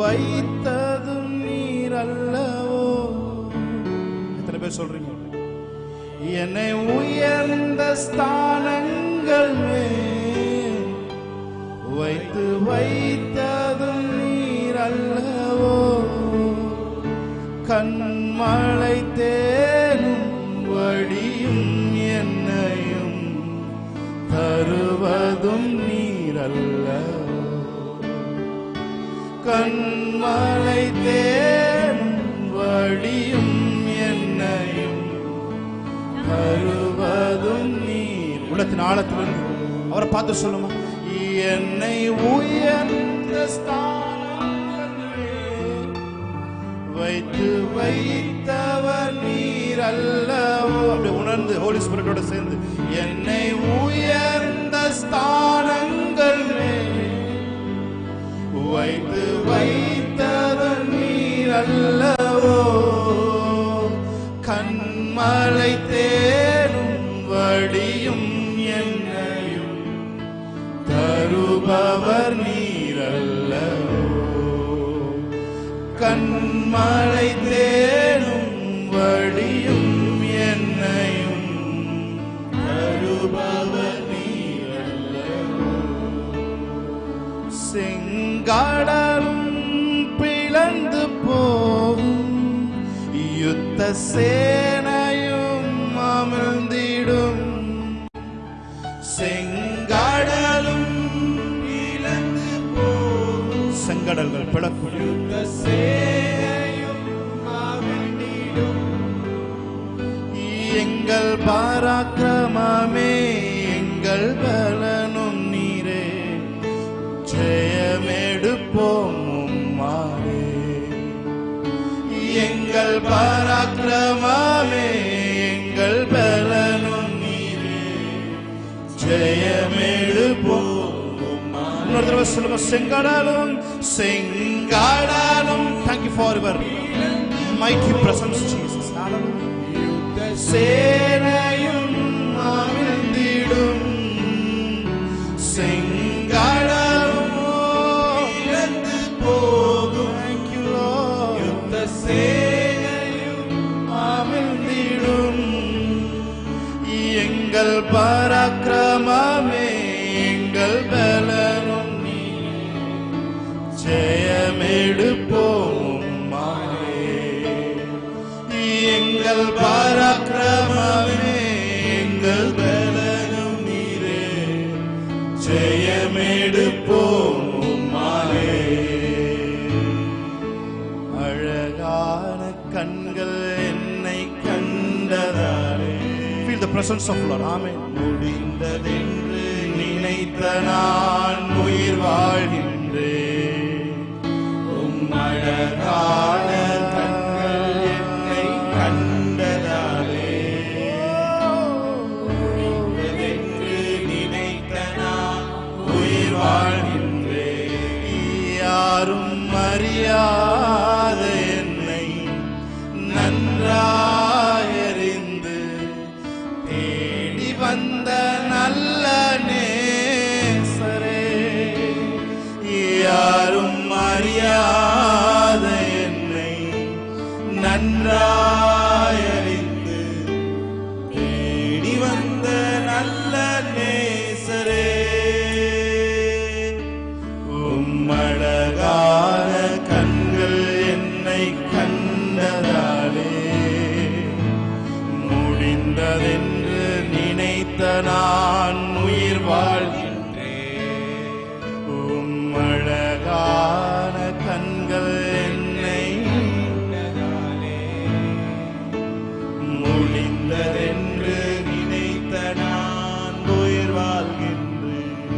வைத்ததும் நீர் அல்லவோ. எத்தனை பேர் சொல்றீங்க? என்னை உயர்ந்த ஸ்தானங்கள் மேல் வைத்ததும் நீர் அல்லவோ. கண்மழை தேனும் வடியும் என்னையும் தருவதும் நீர் அல்லவோ. கண்மழை தேனும் வடியும் என்னையும் தருவதும் நீர். உள்ளத்தின் ஆழத்தில் அவரை பார்த்து சொல்லுமா, என்னை உயர்ந்த வைத்தவர் நீர் அல்லவோ. அப்படி உணர்ந்து ஹோலி ஸ்பிரிட்டோட சேர்ந்து, என்னை உயர்ந்த ஸ்தானங்கள் வைத்தவர் நீர் அல்லவோ. கண்மழை தேனும் வடியும் என்னையும் தருபவர் நீர் அல்லவோ. கண்மழை தேனும் வடியும் என்னையும் தருபவர் நீர் அல்லவோ. செங்கடலும் பிளந்து போகும், யுத்த சேனையும் அமிழ்ந்திடும். செங்கடலும் பிளந்து போகும், செங்கடல்கள் பிளக்கும், யுத்த சேனையும் அமிழ்ந்திடும். எங்கள் பராக்கிரமமே எங்கள் பலனும் நீரே, ஜெயமெடுப்போம் உம்மாலே. எங்கள் பராக்கிரமமே எங்கள் பலனும் நீரே, ஜெயமெடுப்போம் உம்மாலே. இன்னொரு தடவை சொல்லுங்க, செங்கடலும் செங்கடலும். Thank you for your mighty presence, Jesus. Hallelujah. சேனையும் அமிழ்ந்திடும், செங்கடலும் இழந்து போகும். Thank you Lord. யுத்த சேனையும் அமிழ்ந்திடும். எங்கள் பராக்கிரமமே எங்கள் பலனும் நீர், ஜெயமெடுப்போம் உம்மாலே. எங்கள் பராக்கிரமமே எங்கள் பலனும் நீரே, ஜெயமெடுப்போம் உம்மாலே. அழகான கண்கள் என்னை கண்டதாலே. Feel the presence of Lord. Amen. முடிந்ததென்று நினைத்த நான் உயிர் வாழ்கின்றேன். அழகான கண்கள் என்னை கண்டதாலே. முடிந்ததென்று நினைத்த நான் உயிர் வாழ்கின்றேன். யாரும் அறியாத என்னை நன்றாயறிந்து தேடி வந்த நல்ல நேசரே. யாரும் அறியாத என்னை நன்றாயறிந்து தேடி வந்த நல்ல நேசரே. உம்மழகான கண்கள் என்னை கண்டதாலே, முடிந்ததென்று நினைத்த நான் உயிர் வாழ்கின்றேன். உம்மழகான கண்கள் என்னை கண்டதாலே, முடிந்ததென்று நினைத்த நான் உயிர் வாழ்கின்றேன்.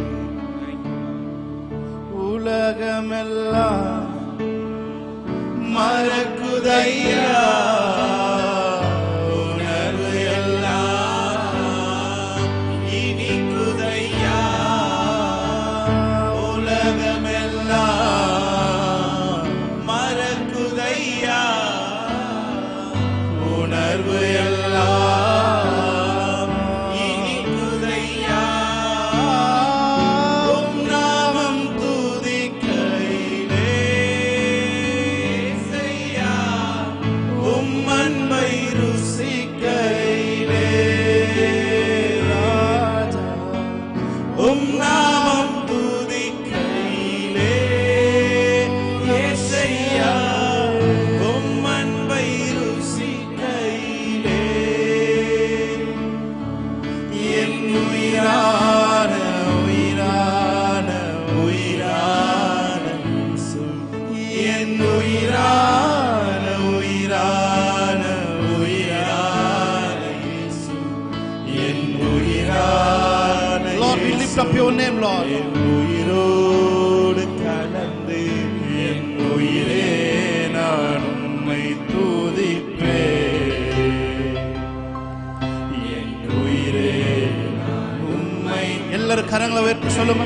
உலகமெல்லாம் மறக்குதையா, உணர்வு எல்லாம் இனிக்குதையா. உலகமெல்லாம் மறக்குதையா, உணர்வு எல்லாம் இனிக்குதையா. உம் நாமம் துதிக்கையிலே up your name, Lord. என் உயிரோடு கலந்து என் உயிரே நான் உம்மை துதிப்பேன். என் உயிரே நான் உம்மை. எல்லாரும் கரங்களை உயர்த்தி சொல்லுங்க.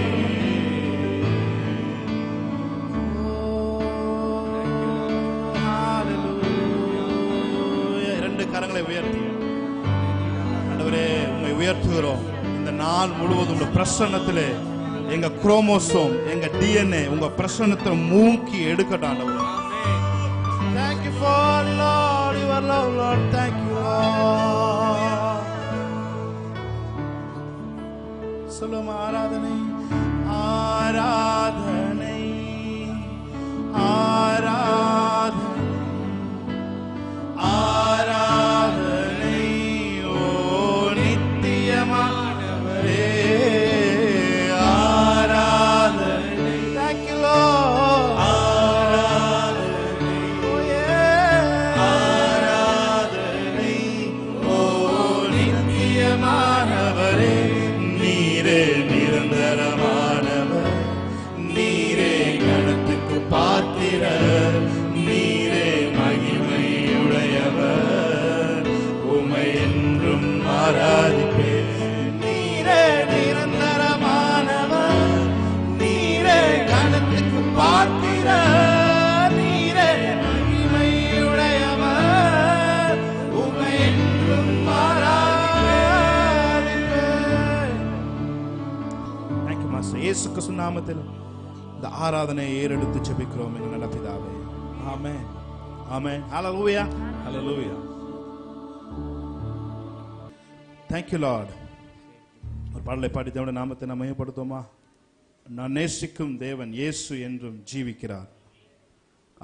இரண்டு கரங்களை உயர்த்தி ஆண்டவரே உம்மை உயர்த்துகிறோம். இந்த நாள் முழுவதும் உங்க பிரசன்னத்திலே எங்க குரோமோசோம் எங்க DNA உங்க பிரசன்னத்தை மூக்கி எடுக்கட்டும் ஆண்டவரே. Thank you for Lord your love, Lord. Thank you, Lord. சொல்லுங்க ஆராதனை ஆராதனை ஆராதனை ஆராதனை ஓ நித்தியமானவரே ஆராதனை. Thank you, Lord. ஆராதனை oh yeah ஆராதனை ஓ நித்தியமானவரே. நீரே நிரந்தரமானவர், நீரே கணத்துக்கு பாத்திரர், நீரே மகிமையுடையவர், உம்மை என்றும் ஆராதிப்பேன். நீரே நிரந்தரமானவர், நீரே கணத்துக்கு பாத்திரர், நீரே மகிமையுடையவர், உம்மை என்றும் ஆராதிப்பேன். Thank you, Master. இயேசு கிறிஸ்து நாமத்தில் இந்த ஆராதனையை ஏறெடுத்து ஜெபிக்கிறோம் எங்கள் நல்ல பிதாவே. ஆமென். ஆமென். ஹalleluya. ஹல்லேலூயா. Thank you, Lord. ஒரு பாடலை பாடி தேவனுடைய நாமத்தை நாம் மகிமைப்படுத்துவோமா? நான் நேசிக்கும் தேவன் இயேசு என்றும் ஜீவிக்கிறார்,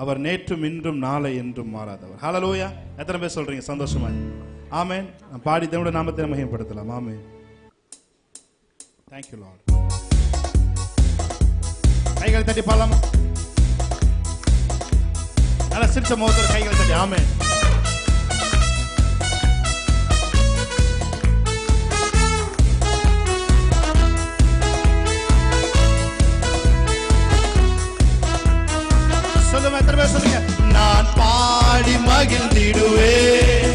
அவர் நேற்றும் இன்றும் நாளை என்றும் மாறாதவர். ஹalleluya. எத்தனை பேர் சொல்றீங்க சந்தோஷமா? ஆமென். நாம் பாடி தேவனுடைய நாமத்தை நாம் மகிமைப்படுத்தலாம். ஆமென். Thank you, Lord. கைகளை தட்டி பாடலாமா? நல்ல சிரிச்ச முகத்தோட கைகளை தட்டி ஆமென். சொல்லுங்க, எத்தனை பேர் சொல்லுங்க? நான் பாடி மகிழ்ந்திடுவேன்,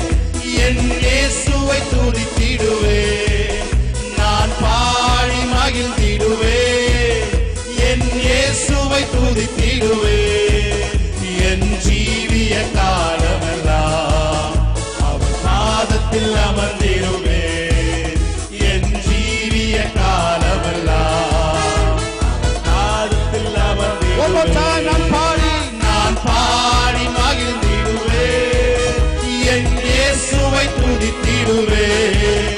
என் இயேசுவை துதித்திடுவேன். நான் பாடி மகிழ்ந்திடுவேன், என் இயேசுவை துதித்திடுவேன். என் ஜீவிய காலமெல்லாம் அவர் பாதத்தில் அமர்ந்திடுவேன். என் ஜீவிய காலமெல்லாம் அவர் பாதத்தில் அமர்ந்திடுவேன். நான் பாடி மகிழ்ந்திடுவேன், என் இயேசுவை துதித்திடுவேன்.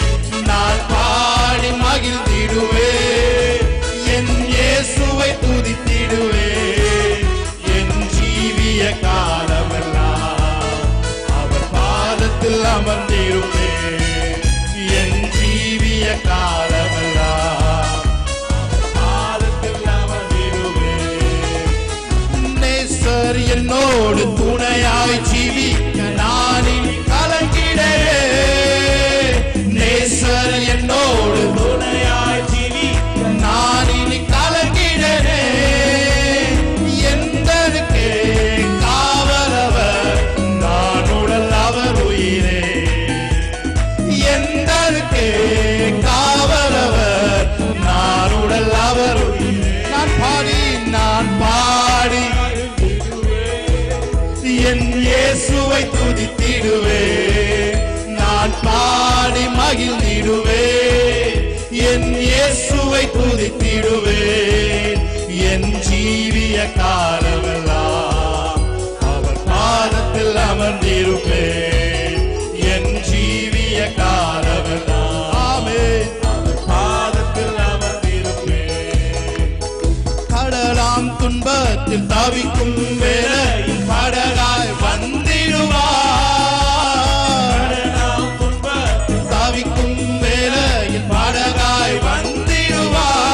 நான் பாடி மகிழ்ந்திடுவேன், என் இயேசுவை துதித்திடுவேன். என் ஜீவிய காலமெல்லாம் அவர் பாதத்தில் அமர்ந்திருப்பேன். என் ஜீவிய காலமெல்லாம் அவர் பாதத்தில் அமர்ந்திருப்பேன். நேசர் என்னோடு துணையாய் ஜீவிக்க நான் இனி கலங்கிடவே. நேசர் என்னோடு துணையாய் ஜீவிக்க நான் இனி கலங்கிடவே. எந்தனுக்கே காவலவர், நான் உடல் அவர் உயிரே. எந்தனுக்கே காவலவர், நான் உடல் அவர் உயிரே. நான் பாடி என் இயேசுவை துதித்திடுவேன். நான் பாடி மகிழ்ந்திடுவேன், என் இயேசுவை துதித்திடுவேன். என் ஜீவிய காலமெல்லாம் அவர் பாதத்தில் அமர்ந்திருப்பேன். என் ஜீவிய காலமெல்லாம் ஆமென் அவர் பாதத்தில் அமர்ந்திருப்பேன். கடலாம் துன்பத்தில் தவிக்கும் வேளையில் படகாய் வந்திடுவார். தவிக்கும் வேளையில் படகாய் வந்திடுவார்.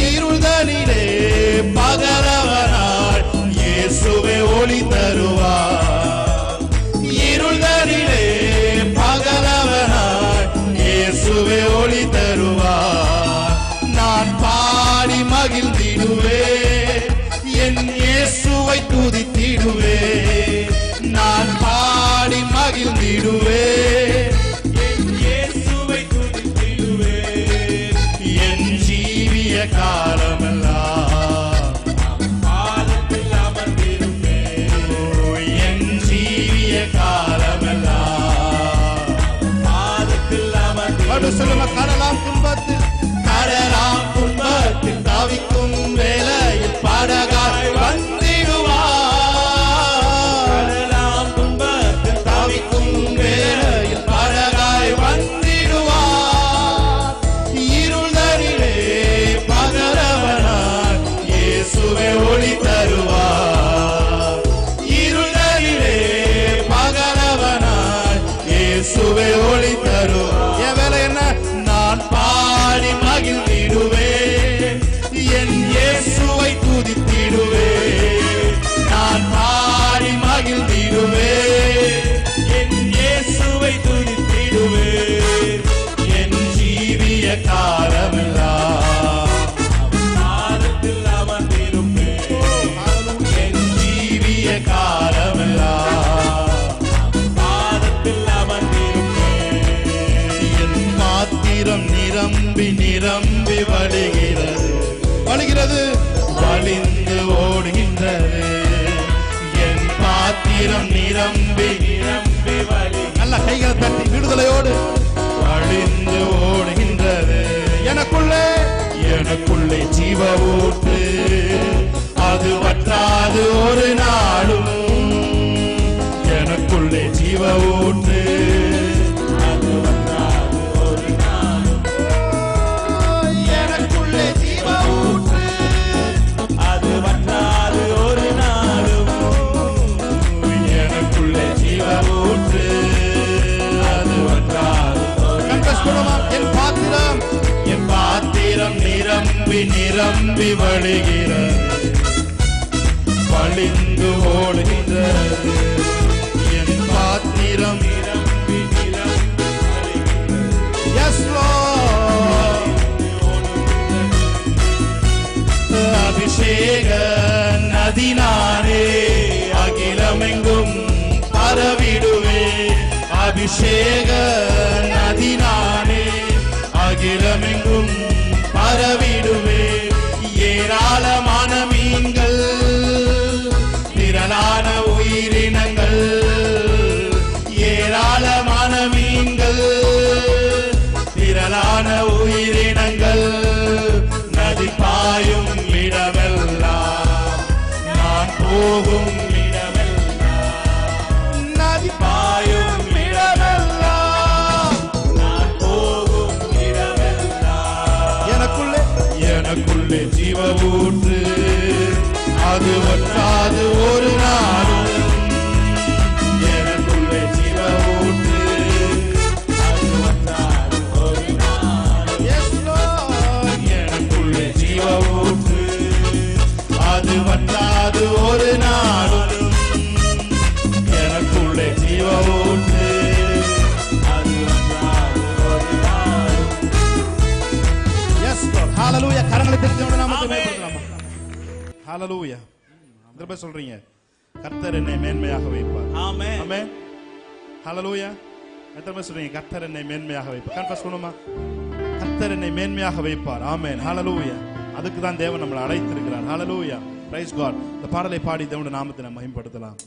இருள்தனிலே பகலவனாய் இயேசுவே ஒளி தருவார். இயேசுவே ஒளி தரும். என் வேலை என்ன? நான் பாடி மகிழ்ந்திடுவேன், என் இயேசுவை துதித்திடுவேன். நான் பாடி மகிழ்ந்திடுவேன், என் இயேசுவை துதித்திடுவேன். என் ஜீவிய காலமெல்லாம் பாதத்தில் அமர்ந்திருப்பேன். என் ஜீவிய காலமெல்லாம் பாதத்தில் அமர்ந்திருப்பேன். என் பாத்திரம் நிரம்பி நிரம்பி வழிகிறது, வழிந்து ஓடுகின்றது. என் பாத்திரம் நிரம்பி நிரம்பி நல்ல கைகளை தட்டி விடுதலையோடு வழிந்து ஓடுகின்றது. எனக்குள்ளே ஜீவ ஊற்று, அது வற்றாது ஒரு நாளும். எனக்குள்ளே ஜீவ ஊற்று, அது வற்றாது ஒரு நாளும். எனக்குள்ளே ஜீவ ஊற்று, அது வற்றாது ஒரு நாளும். எனக்குள்ளே ஜீவ ஊற்று, அது வற்றாது ஒரு நாளும். என் பாத்திரம் நிரம்பி நிரம்பி வழிகிறது, வழிந்து ஓடுகின்றது. என் பாத்திரம் நிரம்பி நிரம்பி வழிகிறது. Yes Lord. அபிஷேக நதி நானே, அகிலமெங்கும் பரவிடுவே. அபிஷேக நதி நானே, அகிலமெங்கும் பரவிடுவே. ஏராளமான மீன்கள், திரளான உயிரினங்கள். ஏராளமான மீன்கள், திரளான உயிரினங்கள். நதி பாயும் இடமெல்லாம், நான் போகும் இடமெல்லாம். நதி பாயும் இடமெல்லாம், நான் போகும் இடமெல்லாம். எனக்குள்ளே ஜீவ ஊற்று, அது வற்றாது ஒரு நாளும். எனக்குள்ளே ஜீவ ஊற்று, அது வற்றாது ஒரு நாளும். எனக்குள்ளே ஜீவ ஊற்று, அது வற்றாது ஒரு நாளும். எனக்குள்ளே ஜீவ ஊற்று, அது வற்றாது ஒரு நாளும். Yes Lord. ஹalleluya. கரங்களை தட்டி தேவனுடைய நாமத்தை மேம்படுத்தலாமா? ஹalleluya. திரும்ப சொல்றீங்க, கர்த்தர் என்னை மேன்மையாக வைப்பார். ஆமென். ஆமென். ஹalleluya. திரும்ப சொல்றீங்க, கர்த்தர் என்னை மேன்மையாக வைப்பார். கன்ஃபஸ் பண்ணுமா? கர்த்தர் என்னை மேன்மையாக வைப்பார். ஆமென். ஹalleluya. அதுக்கு தான் தேவன் நம்மளை அழைத்திருக்கிறார். ஹalleluya. Praise God. இந்த பாடலை பாடி தேவனுடைய நாமத்தை நாம் மகிமைப்படுத்தலாம்.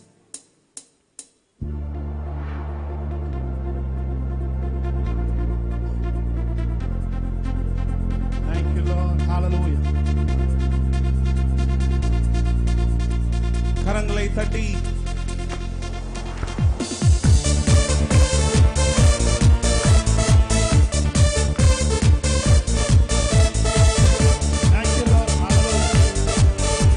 Thank you Lord. Hallelujah. கரங்களை தட்டி Thank you Lord. Hallelujah.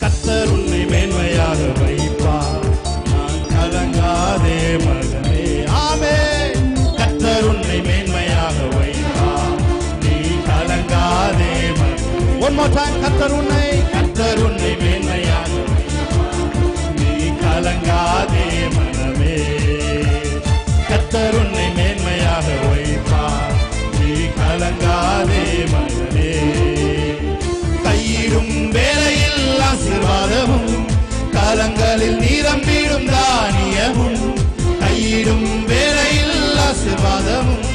கர்த்தர் உன்னை மேன்மையாக வைப்பார், நான் கலங்காதே மகனே. ஆமென். கர்த்தர் உன்னை மேன்மையாக வைப்பார், நீ கலங்காதே மகனே. One more time. கர்த்தர் உன்னை மேன்மையாக வைப்பார், நீ கலங்காதே மனமே. கர்த்தர் உன்னை மேன்மையாக வைப்பார், நீ கலங்காதே மகனே. கையிடும் வேளையில் ஆசீர்வாதமும், கலங்களில் நிரம்பிடும் தானியமும். கையிடும் வேளையில் ஆசீர்வாதமும்,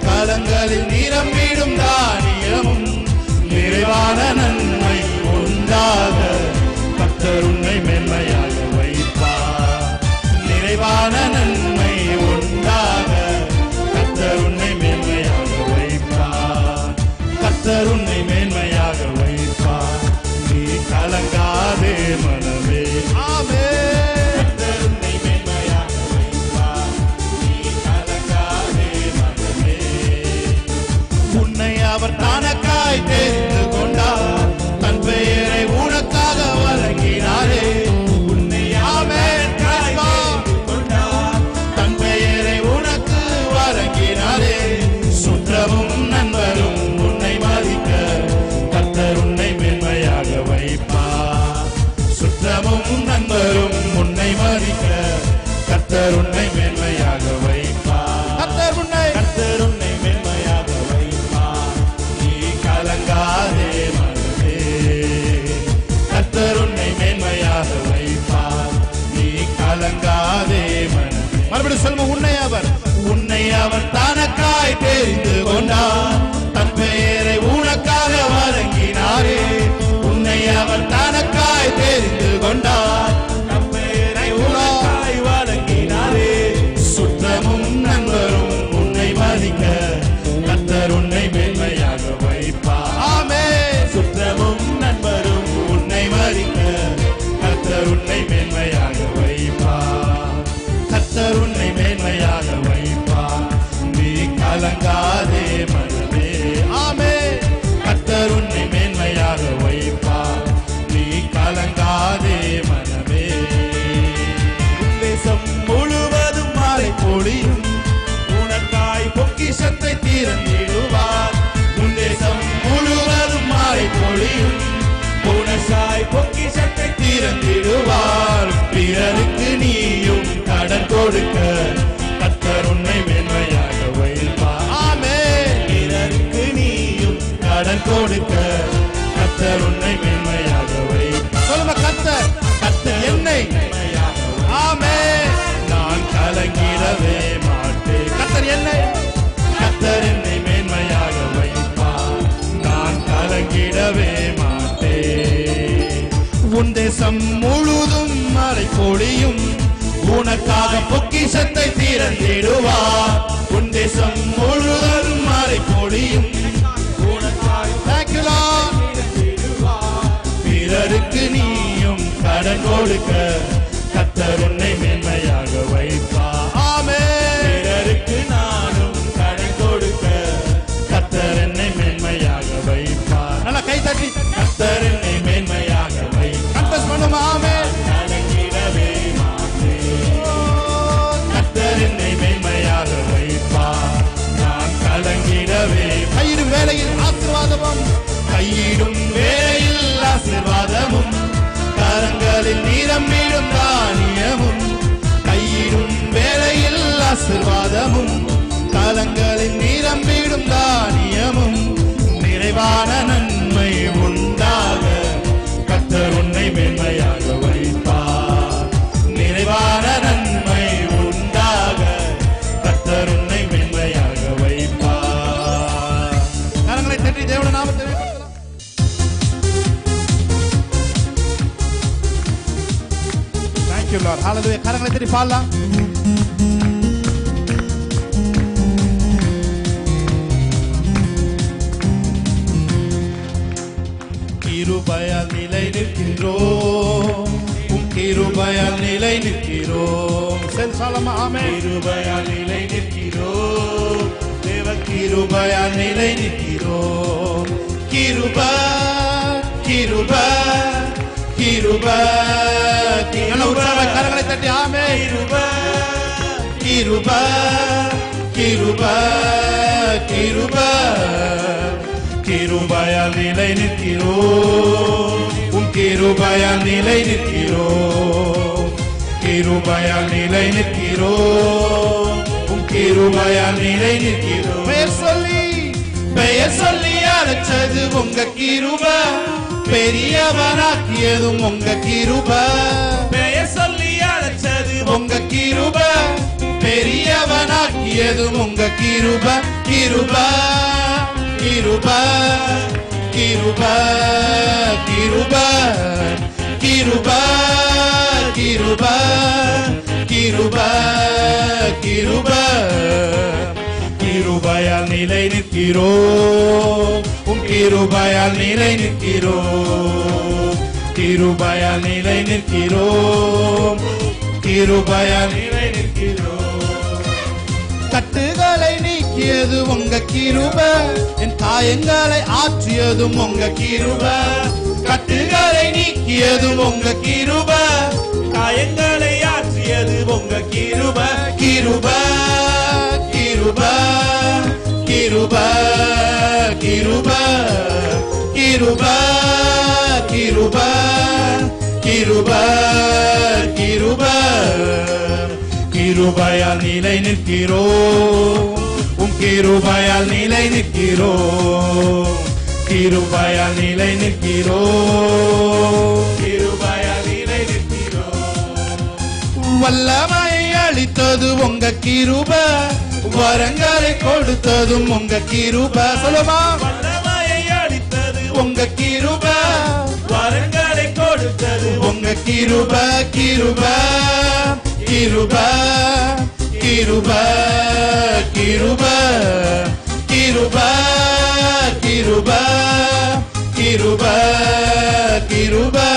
கலங்களில் நிரம்பிடும் தானியமும். நிறைவான நன்மை உண்டாக கர்த்தர் உன்னை மேன்மையாக வைப்பார். நிறைவான நன்மை உண்டாக கர்த்தர் உன்னை மேன்மையாக வைப்பார். கர்த்தர் உன்னை மேன்மையாக வைப்பார், நீ கலங்காதே மனமே. ஆமென். கர்த்தர் உன்னை மேன்மையாக வைப்பார், நீ கலங்காதே மனமே. உன்னை அவர் தனக்காய் தெரிந்து கொண்டார், தெரிந்து கொண்டார். தன் பெயரை உனக்காக வழங்கினாரே, உன்னை அவர் தனக்காய் தெரிந்து கொண்டார். தன் பெயரை உனக்காய் வழங்கினாரே. சுற்றமும் நண்பரும் உன்னை மதிக்க கர்த்தர் உன்னை மேன்மையாக வைப்பார். ஆமென். சுற்றமும் நண்பரும் உன்னை மதிக்க கர்த்தர் உன்னை மேன்மையாக வைப்பார். கர்த்தர் உன்னை மேன்மையாக வைப்பார். நீ கலங்காதே மனமே. ஆமென். கர்த்தர் உன்னை மேன்மையாக வைப்பார். நீ கலங்காதே மனமே. தேசம் முழுவதும் மழை பொழியும், உனக்காய் பொக்கிஷத்தை திறந்திடுவார். உன் தேசம் முழுவதும் மழை பொழியும், உனக்காய் பொக்கிஷத்தை திறந்திடுவார். பிறருக்கு நீயும் கடன் கொடுக்க கர்த்தர் உன்னை மேன்மையாக வைப்பார். ஆமென். பிறருக்கு நீயும் கடன் கொடுக்க கர்த்தர் உன்னை மேன்மையாக வைப்பார். சொல்லுங்க, கர்த்தர் கர்த்தர் என்னை. ஆமென். நான் கலங்கிடவே மாட்டேன். கர்த்தர் என்னை, கர்த்தர் என்னை மேன்மையாக வைப்பார். நான் கலங்கிடவே மாட்டேன். உன் தேசம் முழுதும் மழை பொழியும், உனக்காக பொக்கிஷத்தை திறந்திடுவார். உன் தேசம் முழுவதும் மழை பொழியும், உனக்காக பிறருக்கு நீயும் கடன் கொடுக்க கர்த்தர் உன்னை மேன்மையாக வைப்பார். ஆமென். பிறருக்கு நானும் கடன் கொடுக்க கர்த்தர் என்னை மேன்மையாக வைப்பார். நல்லா கை தட்டி கர்த்தர் என்னை மேன்மையாக வைப்பார். கன்ஃபஸ் பண்ணுமா? ஆமென். கலங்கிடவே மாட்டேன். கர்த்தர் என்னை மேன்மையாக வைப்பார். நான் கலங்கிடவே. கையிடும் வேளையில் ஆசீர்வாதமும், கையிடும் வேளையில் ஆசீர்வாதமும், கரங்களில் நிரம்பிடும் தானியமும். கையிடும் வேளையில் ஆசீர்வாதமும், கரங்களில் நிரம்பிடும் தானியமும். நிறைவான நன்மை உண்டாக கர்த்தர் உன்னை மேன்மையாக வைப்பார். நிறைவான நன்மை உண்டாக கர்த்தர் உன்னை மேன்மையாக வைப்பார். கரங்களை தட்டி தேவனுடைய நாமத்தை உயர்த்தலாம். Thank you Lord. Hallelujah. கரங்களை தட்டி பாடலாம். கிருபையால் நிலை நிற்கிறோம், உம் கிருபையால் நிலை நிற்கிறோம். செல்சாலமா? ஆமென். கிருபையால் நிலை நிற்கிறோம், தேவ கிருபையால் நிலை நிற்கிறோம். கிருபை கிருபை கிருபை. நல்ல உற்சாக கரங்களை தட்டி ஆமென். கிருபை கிருபை கிருபை கிருபை. கிருபையால் நிலை நிற்கிறோம், உம் கிருபையால் நிலை நிற்கிறோம். கிருபையால் நிலை நிற்கிறோம், உம் கிருபையால் நிலை நிற்கிறோம். பெயர் சொல்லி அழைச்சது உங்க கிருபை, பெரியவனாக்கியதும் உங்க கிருபை. பெயர் சொல்லி அழைச்சது உங்க கிருபை, பெரியவனாக்கியதும் உங்க கிருபை. கிருபை கிருபை கிருபை கிருபை கிருபை கிருபை கிருபை கிருபை. கிருபையால் நிலை நிற்கிறோம், உம் கிருபையால் நிலை நிற்கிறோம். கிருபையால் நிலை நிற்கிறோம், கிருபையால் நிலை நிற்கிறோம். கட்டுகளை நீக்கியது உங்க கிருபை, என் காயங்களை ஆற்றியதும் உங்க கிருபை. கட்டுகளை நீக்கியதும் உங்க கிருபை, காயங்களை ஆற்றியது உங்க கிருபை. கிருபை கிருபை கிருபை கிருபை கிருபை கிருபை கிருபை கிருபை. கிருபையால் நிலை நிற்கிறோம், உம் கிருபையால் நிலை நிற்கிறோம். கிருபையால் நிலை நிற்கிறோம், கிருபையால் நிலை நிற்கிறோம். வல்லமை அளித்தது உங்க கிருபை, வரங்களை கொடுத்ததும் உங்க கிருபை. சொல்லுமா, வல்லமையை அளித்தது உங்க கிருபை, வரங்களை கொடுத்தது உங்க கிருபை, கிருபை, கிருபை, கிருபை, கிருபை, கிருபை, கிருபை, கிருபை, கிருபை,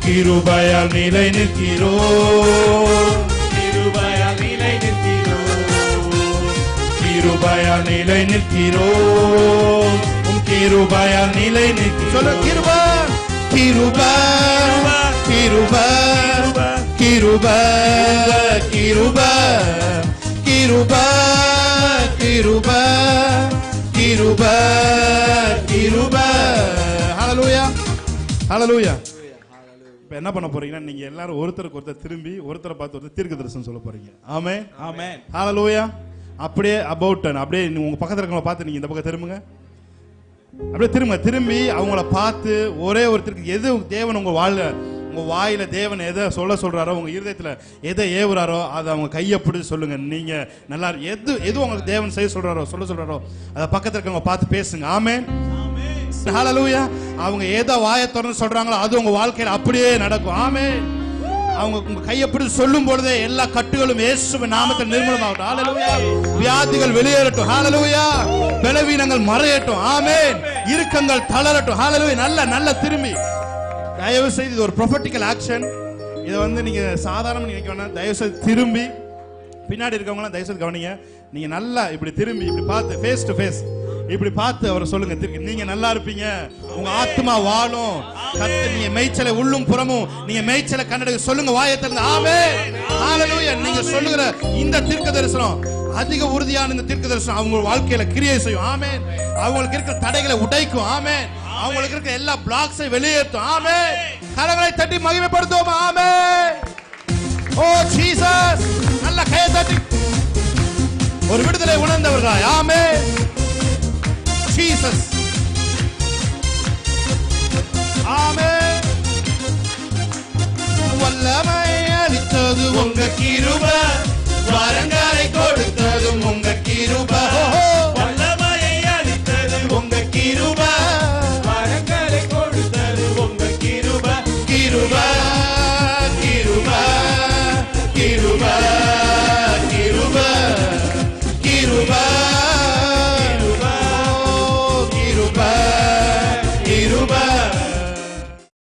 கிருபையால் நிலை நிற்கிறோம், கிருபையால் நிலை நிற்கிறோம், கிருபையால் நிலை நிற்கிறோம், உம் கிருபையால் நிலை நிற்கிறோம். சொல்ல, கிருபை, கிருபை, கிருபை, கிருபை, கிருபை, கிருபை, கிருபை, கிருபை, கிருபை. ஹல்லேலூயா, ஹல்லேலூயா. இப்ப என்ன பண்ண போறீங்கன்னா, நீங்க எல்லாரும் ஒருத்தருக்கு ஒருத்தர் திரும்பி ஒருத்தரை பார்த்து ஒருத்தர் தீர்க்கதரிசனம் சொல்ல போறீங்க. ஆமென், ஆமென். ஹல்லேலூயா. அப்படியே அபௌட் டர்ன், அப்படியே உங்க பக்கத்துல இருக்கவங்கள பார்த்து நீங்க இந்த பக்கம் திரும்புங்க. அப்படியே திரும்பி அவங்கள பார்த்து ஒரே ஒருத்தருக்கு எது தேவன் உங்க வாயில தேவன் எதை சொல்றாரோ, உங்க இருதயத்துல எதை ஏவுறாரோ அதை அவங்க கையை பிடிச்சு சொல்லுங்க. நீங்க நல்லா எது உங்களுக்கு தேவன் செய்ய சொல்றாரோ சொல்றாரோ அதை பக்கத்துல இருக்கவங்க பார்த்து பேசுங்க. ஆமென், ஹல்லேலூயா. அவங்க எதை வாயை திறந்து சொல்றாங்களோ அது உங்க வாழ்க்கையில அப்படியே நடக்கும். ஆமென். அவங்க உங்க கையை பிடிச்சு சொல்லும் பொழுதே எல்லா கட்டுகளும் இயேசுவின் நாமத்தில் நிர்மூலமாகட்டும். ஹல்லேலூயா. வியாதிகள் வெளியேறட்டும். ஹல்லேலூயா. பலவீனங்கள் மறையட்டும். ஆமென். இறுக்கங்கள் தளரட்டும். ஹல்லேலூயா. நல்ல திரும்பி தயவு செய்து இது ஒரு ப்ரொஃபெட்டிக்கல் ஆக்ஷன். இதை நீங்க சாதாரண நினைக்க வேண்டாம். தயவு செய்து திரும்பி பின்னாடி இருக்கவங்க தயவு செய்து கவனிங்க. நீங்க நல்லா இப்படி திரும்பி இப்படி பார்த்து ஃபேஸ் டு ஃபேஸ் இப்படி பார்த்து அவரை சொல்லுங்க, நீங்க நல்லா இருப்பீங்க, உங்க ஆத்மா வாழும், நீங்க மேய்ச்சலை உள்ளும் புறமும் நீங்க மேய்ச்சலை கண்டெடுக்க சொல்லுங்க வாயத்திலிருந்து. ஆமென், ஹல்லேலூயா. நீங்க சொல்லுகிற இந்த தீர்க்க தரிசனம் அதிக உறுதியான இந்த தீர்க்க தரிசனம் அவங்க வாழ்க்கையில கிரியை செய்யும். ஆமென். அவங்களுக்கு இருக்கிற தடைகளை உடைக்கும். ஆமென். அவங்களுக்கு இருக்கிற எல்லா பிளாக்ஸை வெளியேற்றும். ஆமென். கரங்களை தட்டி மகிமைப்படுத்துவோம். ஆமென். ஓ ஜீசஸ். நல்ல கையை தட்டி ஒரு விடுதலை உணர்ந்தவர்களாய். ஆமென். Jesus. ஆமென். வல்லமை அளித்தது உங்க கிருபை, வரங்களை கொடுத்ததும் உங்க கிருபை.